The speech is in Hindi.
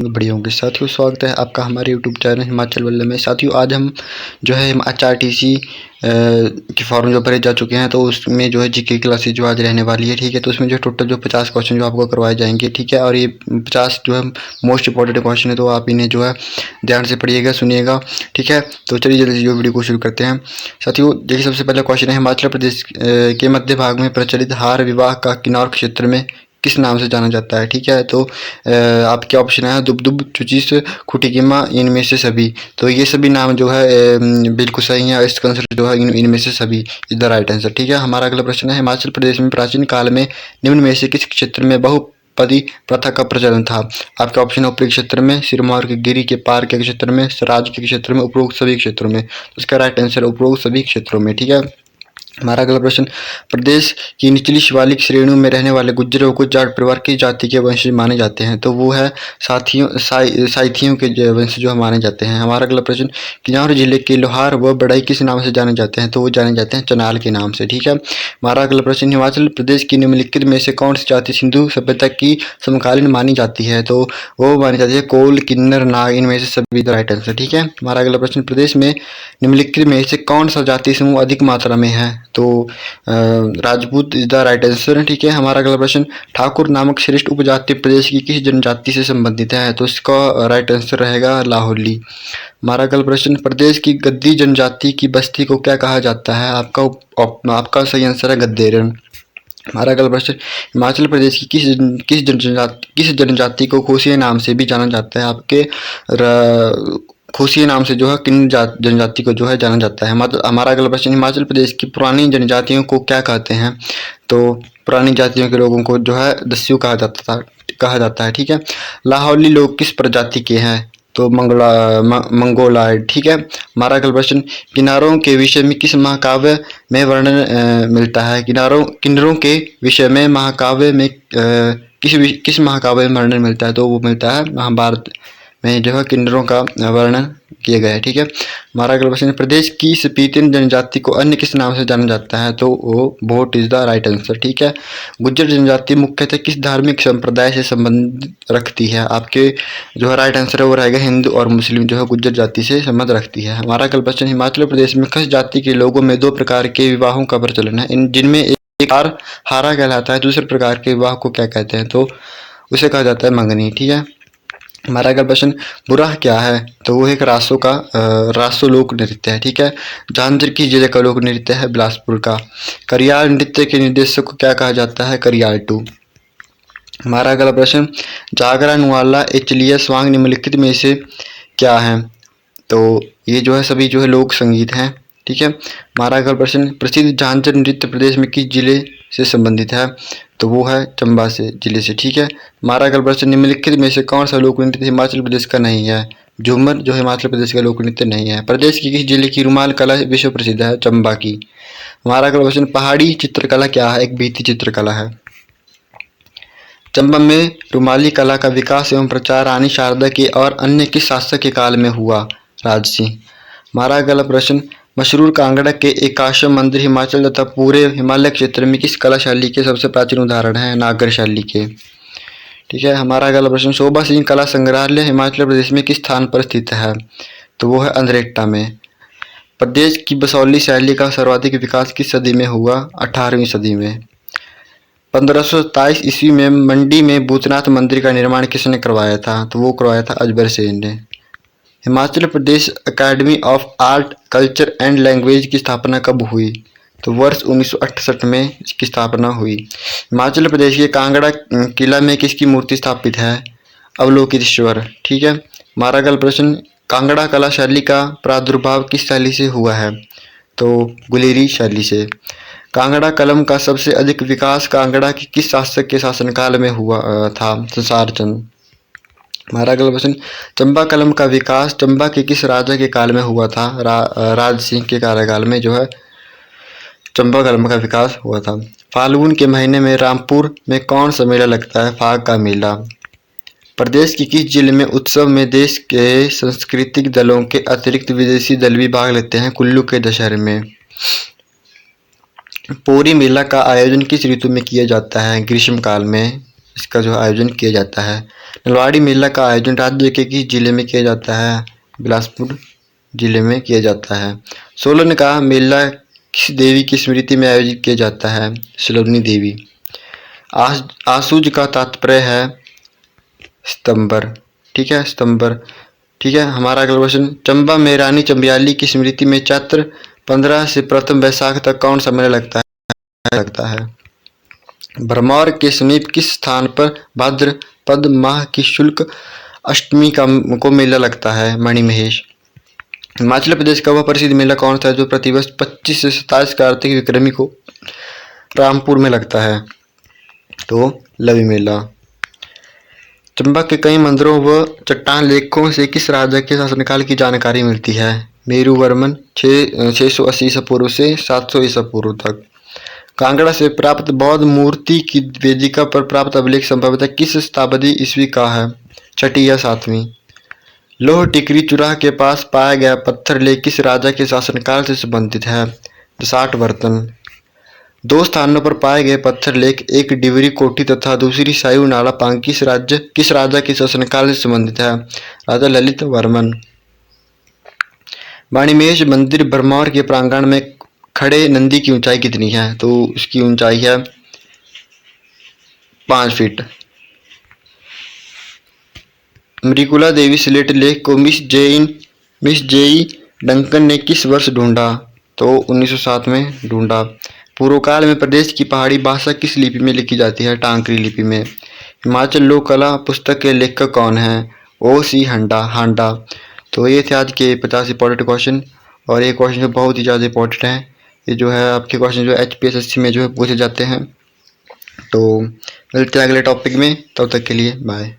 बढ़िया होंगे। साथियों, स्वागत है आपका हमारे यूट्यूब चैनल हिमाचल वल्लभ में। साथियों, आज हम जो है HRTC के फॉर्म जो भरे जा चुके हैं, तो उसमें जो है जीके क्लासेज जो आज रहने वाली है, ठीक है। तो उसमें जो टोटल जो 50 क्वेश्चन जो आपको करवाए जाएंगे, ठीक है। और ये 50 जो है मोस्ट इंपॉर्टेंट क्वेश्चन है, तो आप इन्हें जो है ध्यान से पढ़िएगा, सुनिएगा, ठीक है। तो चलिए जल्दी से जो वीडियो को शुरू करते हैं। साथियों, देखिए सबसे पहला क्वेश्चन है, हिमाचल प्रदेश के मध्य भाग में प्रचलित हार विवाह का किन्नौर क्षेत्र में किस नाम से जाना जाता है, ठीक है। तो आपके ऑप्शन है दुबदुब, चुचिस, खुटिकिमा, इनमें से सभी। तो ये सभी नाम जो है बिल्कुल सही है। इसका आंसर जो है इनमें से सभी इज द राइट आंसर, ठीक है। हमारा अगला प्रश्न है, हिमाचल प्रदेश में प्राचीन काल में निम्न में से किस क्षेत्र में बहुपदी प्रथा का प्रचलन था। आपके ऑप्शन है ऊपरी क्षेत्र में, सिरमौर के गिरी के पार के क्षेत्र में, सराज के क्षेत्र में, उपरोक्त सभी क्षेत्रों में। तो इसका राइट आंसर उपरोक्त सभी क्षेत्रों में, ठीक है। हमारा अगला प्रश्न, प्रदेश की निचली शिवालिक श्रेणियों में रहने वाले गुज्जरों को जाट परिवार की जाति के वंशज माने जाते हैं। तो वो है साइथियों के वंशज जो माने जाते हैं। हमारा अगला प्रश्न, किन्नौर जिले के लोहार व बढ़ई किस नाम से जाने जाते हैं। तो वो जाने जाते हैं चनाल के नाम से, ठीक है। हमारा अगला प्रश्न, हिमाचल प्रदेश की निम्नलिखित में से कौन सी जाति सिंधु सभ्यता की समकालीन मानी जाती है। तो वो मानी जाती है कोल, किन्नर, नाग, इनमें से सभी द राइट आंसर, ठीक है। हमारा अगला प्रश्न, प्रदेश में निम्नलिखित में से कौन सा जाति समूह अधिक मात्रा में है। तो Rajput is the right answer, ठीक है। हमारा अगला प्रश्न, ठाकुर नामक श्रेष्ठ उपजाति प्रदेश की किस जनजाति से संबंधित है। तो इसका राइट आंसर रहेगा लाहौली। हमारा अगला प्रश्न, प्रदेश की गद्दी जनजाति की बस्ती को क्या कहा जाता है। आपका सही आंसर है गद्देरन। हमारा अगला प्रश्न, हिमाचल प्रदेश की किस जनजाति को खोसिया नाम से भी जाना जाता है। आपके खोसिया नाम से जो है किन जनजाति को जो है जाना जाता है। हमारा अगला प्रश्न, हिमाचल प्रदेश की पुरानी जनजातियों को क्या कहते हैं। तो पुरानी जातियों के लोगों को जो है दस्यु कहा जाता है, ठीक है। लाहौली लोग किस प्रजाति के हैं। तो मंगोलायड, ठीक है। हमारा अगला प्रश्न, किन्नरों के विषय में किस महाकाव्य में वर्णन मिलता है। किन्नरों के विषय में महाकाव्य में किस महाकाव्य में वर्णन मिलता है। तो वो मिलता है महाभारत में जो है किन्नरों का वर्णन किया गया है, ठीक है। हमारा अगला प्रश्न, प्रदेश की स्पीतियन जनजाति को अन्य किस नाम से जाना जाता है। तो वो vote is the right answer, ठीक है। गुज्जर जनजाति मुख्यतः किस धार्मिक संप्रदाय से संबंध रखती है। आपके जो है राइट आंसर है वो रहेगा हिंदू और मुस्लिम जो है गुज्जर जाति से संबंध रखती है। हमारा अगला प्रश्न, हिमाचल प्रदेश में किस जाति के लोगों में दो प्रकार के विवाहों का प्रचलन है, जिनमें एक हारा कहलाता है, दूसरे प्रकार के विवाह को क्या कहते हैं। तो उसे कहा जाता है मंगनी, ठीक है। हमारा अगला प्रश्न, बुराह क्या है। तो वो एक रासो लोक नृत्य है, ठीक है। झांझर किस जिले का लोक नृत्य है। बिलासपुर का। करियाल नृत्य के निर्देशक को क्या कहा जाता है। करियालटू। हमारा अगला प्रश्न, जागरा, नुआला, एचलिया, स्वांग निम्नलिखित में से क्या है। तो ये जो है सभी जो है लोक संगीत हैं, ठीक है। हमारा अगला प्रश्न, प्रसिद्ध झांझर नृत्य प्रदेश में किस जिले से संबंधित है। तो वो है चंबा से जिले से, ठीक है। हमारा अगला प्रश्न, निम्नलिखित में से कौन सा लोक नृत्य हिमाचल प्रदेश का नहीं है। झूमर जो हिमाचल प्रदेश का लोक नृत्य नहीं है। प्रदेश की किस जिले की रुमाल कला विश्व प्रसिद्ध है। चंबा की। हमारा अगला प्रश्न, पहाड़ी चित्रकला क्या है। एक भित्ति चित्रकला है। चंबा में रुमाली कला का विकास एवं प्रचार रानी शारदा के और अन्य किस शासक के काल में हुआ। राजसिंह। हमारा अगला प्रश्न, मशरूर कांगड़ा के एकाश्म मंदिर हिमाचल तथा पूरे हिमालय क्षेत्र में किस कला शैली के सबसे प्राचीन उदाहरण है। नागर शैली के, ठीक है। हमारा अगला प्रश्न, शोभा सिंह कला संग्रहालय हिमाचल प्रदेश में किस स्थान पर स्थित है। तो वो है अंद्रेक्टा में। प्रदेश की बसौली शैली का सर्वाधिक विकास किस सदी में हुआ। 18वीं सदी में। 1527 ईस्वी में मंडी में भूतनाथ मंदिर का निर्माण किसने करवाया था। तो वो करवाया था अजबर सेन ने। Himachal Pradesh academy of art, culture and language की स्थापना कब हुई। तो वर्ष 1968 में इसकी स्थापना हुई। हिमाचल प्रदेश के कांगड़ा किला में किसकी मूर्ति स्थापित है। अवलोकितेश्वर, ठीक है। हमारा अगला प्रश्न, कांगड़ा कला शैली का प्रादुर्भाव किस शैली से हुआ है। तो गुलेरी शैली से। कांगड़ा कलम का सबसे अधिक विकास कांगड़ा के किस शासक के शासनकाल में हुआ था। संसार चंद। हमारा अगला प्रश्न, चंबा कलम का विकास चंबा के किस राजा के काल में हुआ था। राज सिंह के कार्यकाल में जो है चंबा कलम का विकास हुआ था। फाल्गुन के महीने में रामपुर में कौन सा मेला लगता है। फाग का मेला। प्रदेश की किस जिले में उत्सव में देश के सांस्कृतिक दलों के अतिरिक्त विदेशी दल भी भाग लेते हैं। कुल्लू के दशहरे में। पोरी मेला का आयोजन किस ऋतु में किया जाता है। ग्रीष्म काल में। इसका जो आयोजन किया जाता है। नलवाड़ी मेला का आयोजन राज्य के किस जिले में किया जाता है? बिलासपुर जिले में किया जाता है। सोलन का मेला किस देवी की स्मृति में आयोजित किया जाता है? सलोनी देवी। आसूज का तात्पर्य है सितंबर, ठीक है, सितंबर। ठीक है, हमारा अगला क्वेश्चन, चंबा में रानी चंबियाली की स्मृति में चैत्र 15 से प्रथम वैशाख तक कौन सा मेला लगता है? भरमौर के समीप किस स्थान पर भाद्रपद माह की शुक्ल अष्टमी को मेला लगता है? मणिमहेश। हिमाचल प्रदेश का वह प्रसिद्ध मेला कौन सा है जो प्रतिवर्ष 25 से 27 कार्तिक विक्रमी को रामपुर में लगता है? तो लवी मेला। चंबा के कई मंदिरों व चट्टान लेखों से किस राजा के शासनकाल की जानकारी मिलती है? मेरुवर्मन 680 ईसा पूर्व से 700 ईसा पूर्व तक। कांगड़ा से प्राप्त बौद्ध मूर्ति की वेदिका पर प्राप्त अभिलेख संभवतः किस शताब्दी ईस्वी का है? 6वीं या 7वीं। लोह टिकरी चुराह के पास पाया गया पत्थर लेख किस राजा के शासनकाल से संबंधित है? विशाटवर्धन। दो स्थानों पर पाए गए पत्थर लेख, एक डिवरी कोठी तथा दूसरी सायु नाला पांग किस राजा के शासनकाल से संबंधित है? राजा ललित वर्मन। मणिमहेश मंदिर भरमौर के प्रांगण में खड़े नंदी की ऊंचाई कितनी है? तो इसकी ऊंचाई है 5 फीट। मृकुला देवी स्लेट लेख को मिस जेई डंकन ने किस वर्ष ढूंढा? तो 1907 में ढूंढा। पूर्व काल में प्रदेश की पहाड़ी भाषा किस लिपि में लिखी जाती है? टांकरी लिपि में। हिमाचल लोक कला पुस्तक के लेखक कौन है? O.C. हांडा। तो ये थे आज के 50 इंपॉर्टेंट क्वेश्चन, और ये क्वेश्चन जो बहुत ही ज़्यादा इंपॉर्टेंट है। ये जो है आपके क्वेश्चन जो HPSSC में जो है पूछे जाते हैं। तो मिलते हैं अगले टॉपिक में, तब तक के लिए बाय।